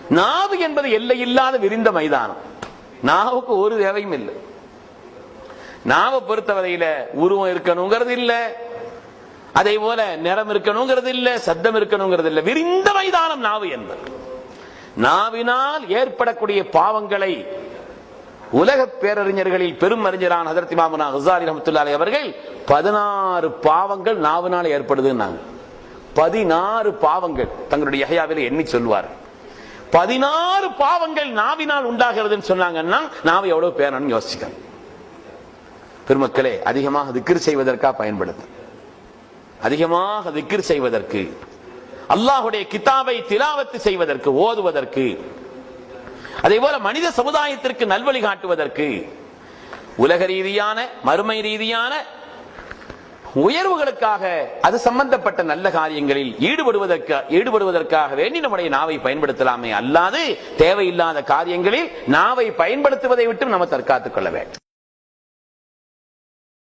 நாவு என்பது எல்லை இல்லாத விரிந்த மைதானம். நாவுக்கு ஒரு தேவையும் இல்லை. நாவை பொறுத்தவரையில உருவம் இருக்கணுங்கிறது இல்ல, அதே போல நிறம் இருக்கணுங்கிறது இல்ல, சத்தம் இருக்கணுங்கிறது இல்ல. விரிந்த மைதானம் நாவு என்பது. நாவினால் ஏற்படக்கூடிய பாவங்களை உலக பேரறிஞர்களில் பெரும் அறிஞரான ஹஜ்ரத் இமாமுனா கஸாலி ரஹ்மத்துல்லாஹி அலைஹி அவர்கள் 16 பாவங்கள் நாவினால் ஏற்படுதுன்னாங்க. 16 பாவங்கள் தங்களுடைய யஹ்யாவிலே எண்ணி சொல்வார். 16 பாவங்கள் நாவினால் உண்டாகிறதுன்னு சொன்னாங்கன்னா நாவை எவ்வளவு பேரணும் யோசிக்கணும். பெருமக்களே, அதிகமாக திக்ர் செய்வதற்காக பயன்படுத்தும். அதிகமாக திக்ர் செய்வதற்கு, அல்லாஹ்வுடைய கிதாபை திலாவத்து செய்வதற்கு, ஓதுவதற்கு, அதே போல மனித சமுதாயத்திற்கு நல்வழி காட்டுவதற்கு, உலக ரீதியான மறுமை ரீதியான உயர்வுகளுக்காக, அது சம்பந்தப்பட்ட நல்ல காரியங்களில் ஈடுபடுவதற்காக வேண்டி நம்முடைய நாவை பயன்படுத்தலாமே அல்லாது தேவையில்லாத காரியங்களில் நாவை பயன்படுத்துவதை விட்டு நம்ம தற்காத்துக் கொள்ள வேண்டும்.